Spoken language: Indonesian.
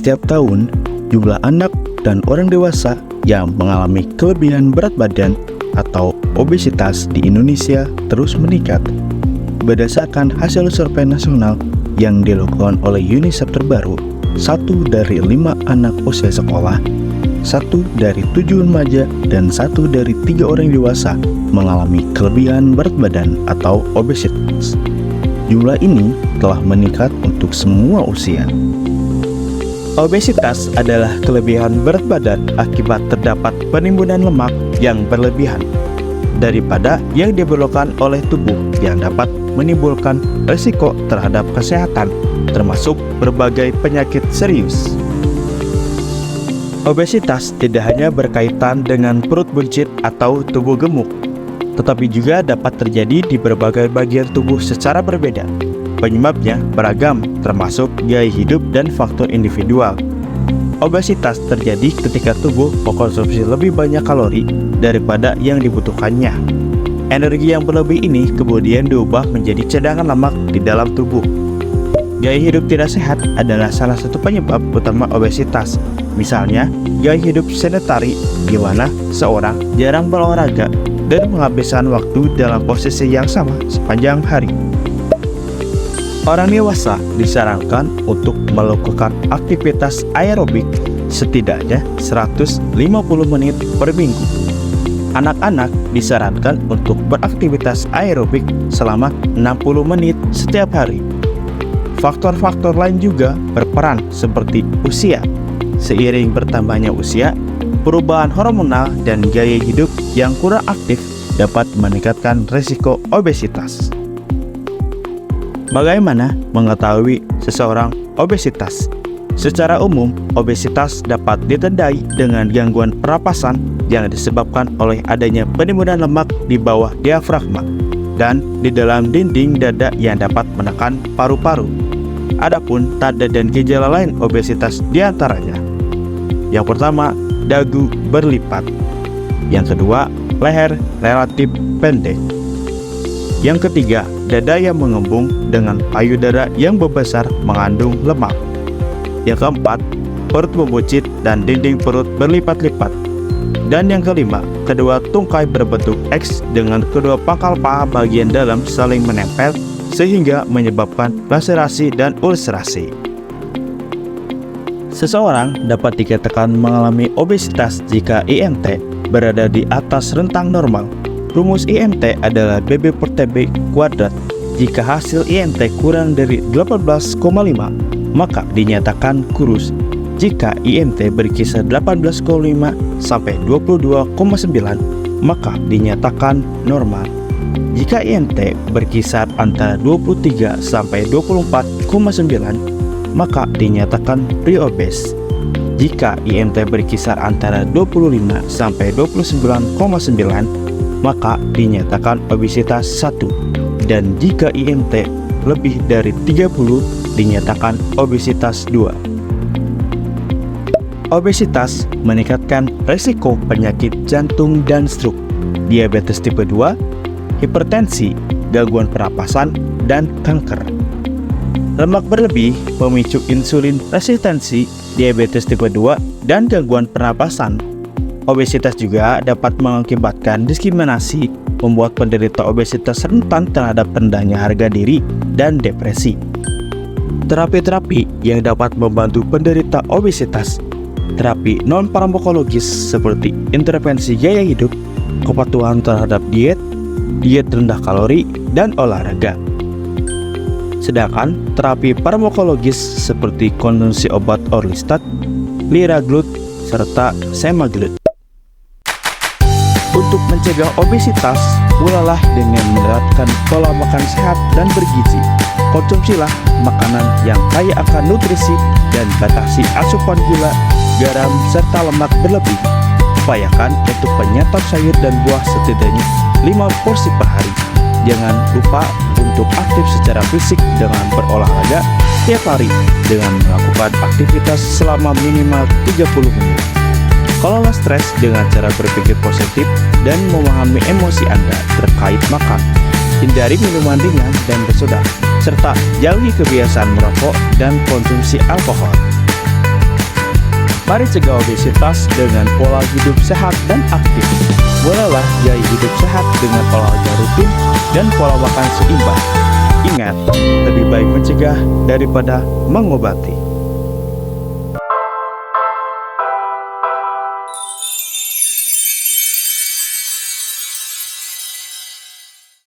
setiap tahun, jumlah anak dan orang dewasa yang mengalami kelebihan berat badan atau obesitas di Indonesia terus meningkat. Berdasarkan hasil survei nasional yang dilakukan oleh UNICEF terbaru, 1 dari 5 anak usia sekolah, 1 dari 7 remaja, dan 1 dari 3 orang dewasa mengalami kelebihan berat badan atau obesitas. Jumlah ini telah meningkat untuk semua usia. Obesitas adalah kelebihan berat badan akibat terdapat penimbunan lemak yang berlebihan daripada yang diperlukan oleh tubuh yang dapat menimbulkan risiko terhadap kesehatan, termasuk berbagai penyakit serius. Obesitas tidak hanya berkaitan dengan perut buncit atau tubuh gemuk, tetapi juga dapat terjadi di berbagai bagian tubuh secara berbeda. Penyebabnya beragam, termasuk gaya hidup dan faktor individual. Obesitas terjadi ketika tubuh mengkonsumsi lebih banyak kalori daripada yang dibutuhkannya. Energi yang berlebih ini kemudian diubah menjadi cadangan lemak di dalam tubuh. Gaya hidup tidak sehat adalah salah satu penyebab utama obesitas. Misalnya, gaya hidup sedentari, di mana seorang jarang berolahraga dan menghabiskan waktu dalam posisi yang sama sepanjang hari. Orang dewasa disarankan untuk melakukan aktivitas aerobik setidaknya 150 menit per minggu. Anak-anak disarankan untuk beraktivitas aerobik selama 60 menit setiap hari. Faktor-faktor lain juga berperan seperti usia. Seiring bertambahnya usia, perubahan hormonal dan gaya hidup yang kurang aktif dapat meningkatkan risiko obesitas. Bagaimana mengetahui seseorang obesitas? Secara umum, obesitas dapat ditandai dengan gangguan pernapasan yang disebabkan oleh adanya penimbunan lemak di bawah diafragma dan di dalam dinding dada yang dapat menekan paru-paru. Adapun tanda dan gejala lain obesitas diantaranya: yang pertama, dagu berlipat. Yang kedua, leher relatif pendek. Yang ketiga, dada yang mengembung dengan payudara yang membesar mengandung lemak. Yang keempat, perut membuncit dan dinding perut berlipat-lipat. Dan yang kelima, kedua tungkai berbentuk X dengan kedua pangkal paha bagian dalam saling menempel sehingga menyebabkan laserasi dan ulcerasi. Seseorang dapat dikatakan mengalami obesitas jika IMT berada di atas rentang normal. Rumus IMT adalah BB per TB kuadrat. Jika hasil IMT kurang dari 18,5, maka dinyatakan kurus. Jika IMT berkisar 18,5 sampai 22,9, maka dinyatakan normal. Jika IMT berkisar antara 23 sampai 24,9, maka dinyatakan pre-obes. Jika IMT berkisar antara 25 sampai 29,9, maka dinyatakan obesitas 1. Dan jika IMT lebih dari 30, dinyatakan obesitas 2. Obesitas meningkatkan risiko penyakit jantung dan stroke, diabetes tipe 2, hipertensi, gangguan pernapasan, dan kanker. Lemak berlebih memicu insulin resistensi, diabetes tipe 2, dan gangguan pernapasan. Obesitas juga dapat mengakibatkan diskriminasi, membuat penderita obesitas rentan terhadap rendahnya harga diri dan depresi. Terapi-terapi yang dapat membantu penderita obesitas: terapi non-farmakologis seperti intervensi gaya hidup, kepatuhan terhadap diet rendah kalori, dan olahraga. Sedangkan terapi farmakologis seperti konsumsi obat Orlistat, Liraglut, serta Semaglut. Untuk mencegah obesitas, mulalah dengan menerapkan pola makan sehat dan bergizi. Konsumsilah makanan yang kaya akan nutrisi dan batasi asupan gula, garam, serta lemak berlebih. Upayakan untuk menyantap sayur dan buah setidaknya 5 porsi per hari. Jangan lupa untuk aktif secara fisik dengan berolahraga setiap hari dengan melakukan aktivitas selama minimal 30 menit. Kelola stres dengan cara berpikir positif dan memahami emosi Anda terkait makan. Hindari minuman ringan dan bersoda, serta jauhi kebiasaan merokok dan konsumsi alkohol. Mari cegah obesitas dengan pola hidup sehat dan aktif. Mulailah gaya hidup sehat dengan olahraga rutin dan pola makan seimbang. Ingat, lebih baik mencegah daripada mengobati.